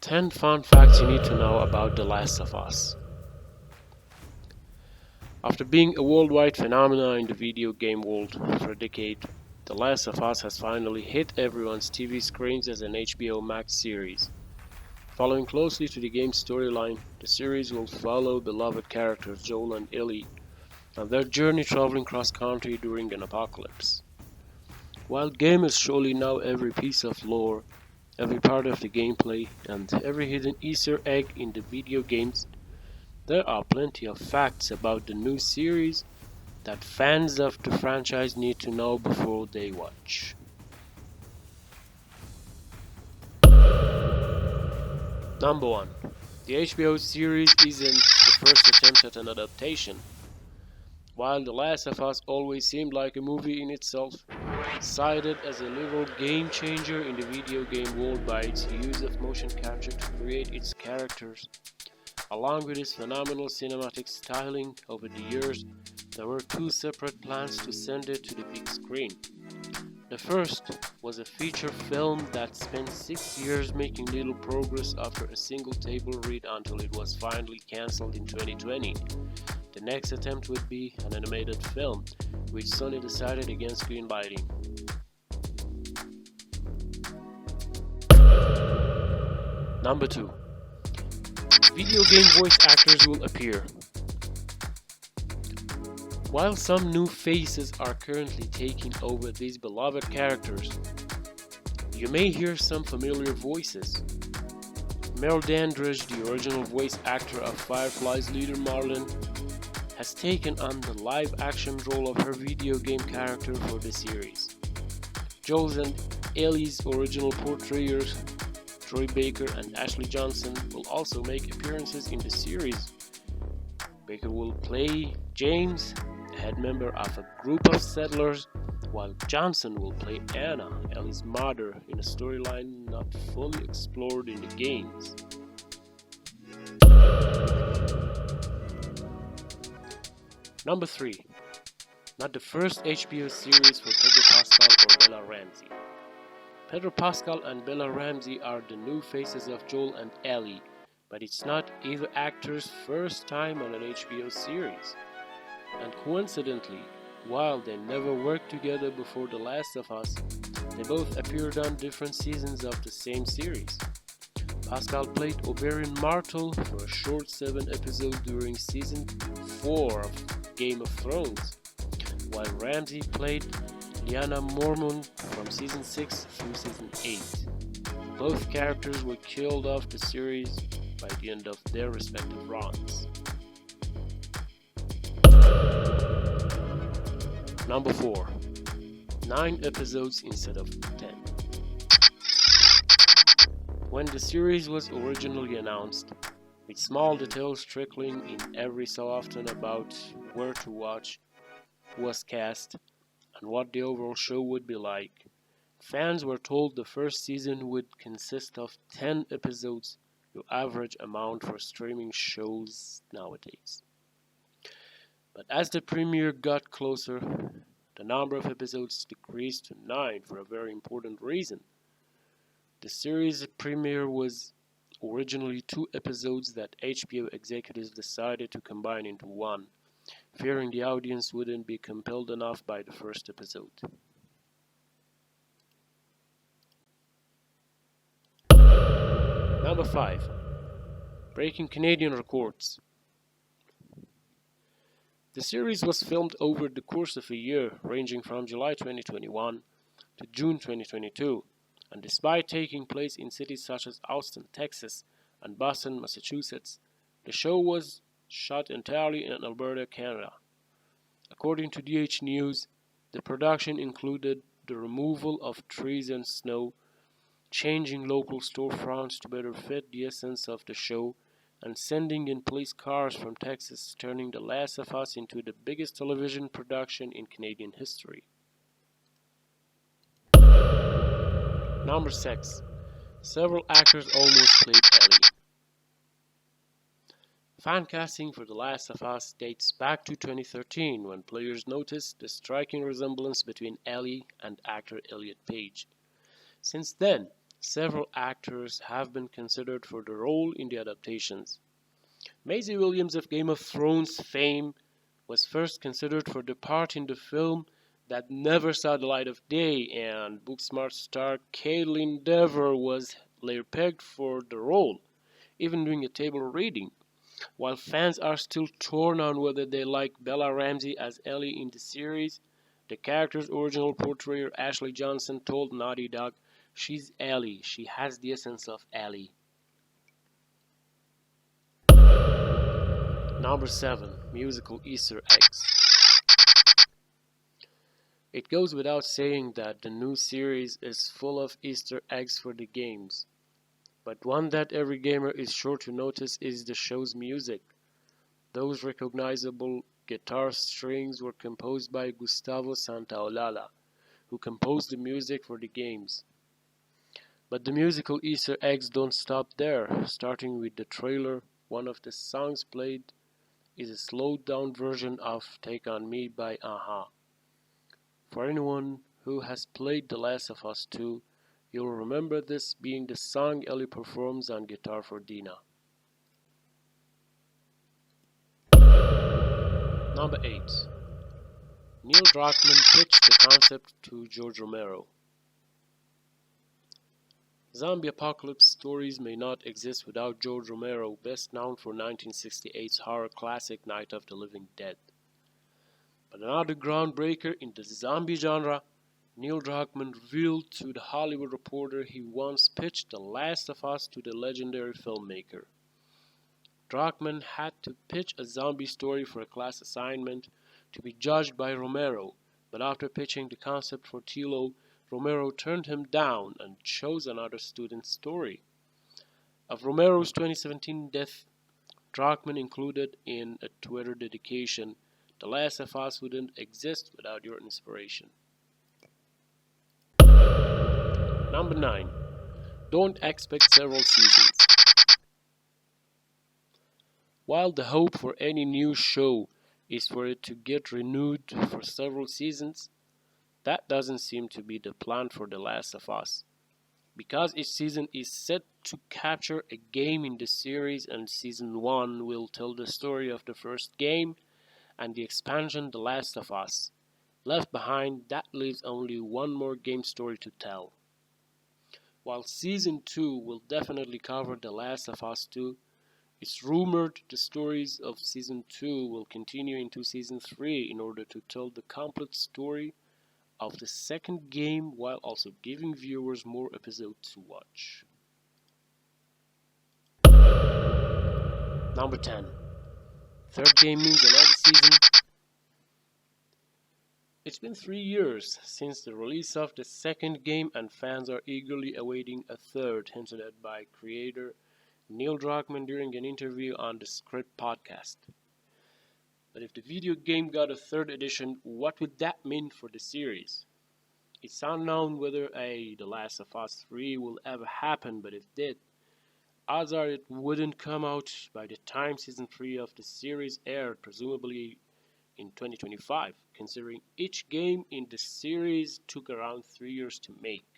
10 fun facts you need to know about The Last of Us. After being a worldwide phenomenon in the video game world for a decade, The Last of Us has finally hit everyone's TV screens as an HBO Max series. Following closely to the game's storyline, the series will follow beloved characters Joel and Ellie and their journey traveling cross-country during an apocalypse. While gamers surely know every piece of lore, every part of the gameplay, and every hidden Easter egg in the video games, there are plenty of facts about the new series that fans of the franchise need to know before they watch. Number 1. The HBO series isn't the first attempt at an adaptation. While The Last of Us always seemed like a movie in itself, cited as a literal game changer in the video game world by its use of motion capture to create its characters, along with its phenomenal cinematic styling over the years, there were two separate plans to send it to the big screen. The first was a feature film that spent 6 years making little progress after a single table read until it was finally cancelled in 2020. The next attempt would be an animated film, which Sony decided against greenlighting. Number 2. Video game voice actors will appear. While some new faces are currently taking over these beloved characters, you may hear some familiar voices. Mel Dandridge, the original voice actor of Firefly's leader Marlin, has taken on the live-action role of her video game character for the series. Joel and Ellie's original portrayers, Troy Baker and Ashley Johnson, will also make appearances in the series. Baker will play James, a head member of a group of settlers, while Johnson will play Anna, Ellie's mother, in a storyline not fully explored in the games. Number 3. Not the first HBO series for Pedro Pascal or Bella Ramsey. Pedro Pascal and Bella Ramsey are the new faces of Joel and Ellie, but it's not either actor's first time on an HBO series. And coincidentally, while they never worked together before The Last of Us, they both appeared on different seasons of the same series. Pascal played Oberyn Martell for a short 7 episodes during season 4 of Game of Thrones, while Ramsey played Lyanna Mormont from season 6 through season 8. Both characters were killed off the series by the end of their respective runs. Number 4. 9 episodes instead of 10. When the series was originally announced, with small details trickling in every so often about where to watch, who was cast, and what the overall show would be like, fans were told the first season would consist of 10 episodes, the average amount for streaming shows nowadays. But as the premiere got closer, the number of episodes decreased to 9 for a very important reason. The series premiere was originally 2 episodes that HBO executives decided to combine into one, fearing the audience wouldn't be compelled enough by the first episode. Number 5. Breaking Canadian records. The series was filmed over the course of a year, ranging from July 2021 to June 2022, and despite taking place in cities such as Austin, Texas, and Boston, Massachusetts, the show was shot entirely in Alberta, Canada. According to DH News, the production included the removal of trees and snow, changing local storefronts to better fit the essence of the show, and sending in police cars from Texas, turning The Last of Us into the biggest television production in Canadian history. Number 6. Several actors almost played Ellie. Fan casting for The Last of Us dates back to 2013, when players noticed the striking resemblance between Ellie and actor Elliot Page. Since then, Several actors have been considered for the role in the adaptations. Maisie Williams of Game of Thrones fame was first considered for the part in the film that never saw the light of day, and Booksmart star Caitlin Dever was later pegged for the role, even during a table reading. While fans are still torn on whether they like Bella Ramsey as Ellie in the series, the character's original portrayer Ashley Johnson told Naughty Dog, "She's Ellie. She has the essence of Ellie." Number 7. Musical Easter eggs. It goes without saying that the new series is full of Easter eggs for the games, but one that every gamer is sure to notice is the show's music. Those recognizable guitar strings were composed by Gustavo Santaolalla, who composed the music for the games. But the musical Easter eggs don't stop there. Starting with the trailer, one of the songs played is a slowed down version of Take On Me by Aha. For anyone who has played The Last of Us 2, you'll remember this being the song Ellie performs on guitar for Dina. Number 8. Neil Druckmann pitched the concept to George Romero. Zombie apocalypse stories may not exist without George Romero, best known for 1968's horror classic Night of the Living Dead. But another groundbreaker in the zombie genre, Neil Druckmann revealed to The Hollywood Reporter he once pitched The Last of Us to the legendary filmmaker. Druckmann had to pitch a zombie story for a class assignment to be judged by Romero, but after pitching the concept for Tilo, Romero turned him down and chose another student's story. Of Romero's 2017 death, Druckmann included in a Twitter dedication, "The Last of Us wouldn't exist without your inspiration." Number 9. Don't expect several seasons. While the hope for any new show is for it to get renewed for several seasons, that doesn't seem to be the plan for The Last of Us. Because each season is set to capture a game in the series, and Season 1 will tell the story of the first game, and the expansion The Last of Us. Left behind, that leaves only one more game story to tell. While Season 2 will definitely cover The Last of Us 2, it's rumored the stories of Season 2 will continue into Season 3 in order to tell the complete story of the second game while also giving viewers more episodes to watch. Number 10. Third game means another season. It's been 3 years since the release of the second game, and fans are eagerly awaiting a third, hinted at by creator Neil Druckmann during an interview on the Script podcast. But if the video game got a third edition, what would that mean for the series? It's unknown whether The Last of Us 3 will ever happen, but if it did, odds are it wouldn't come out by the time Season 3 of the series aired, presumably in 2025, considering each game in the series took around 3 years to make.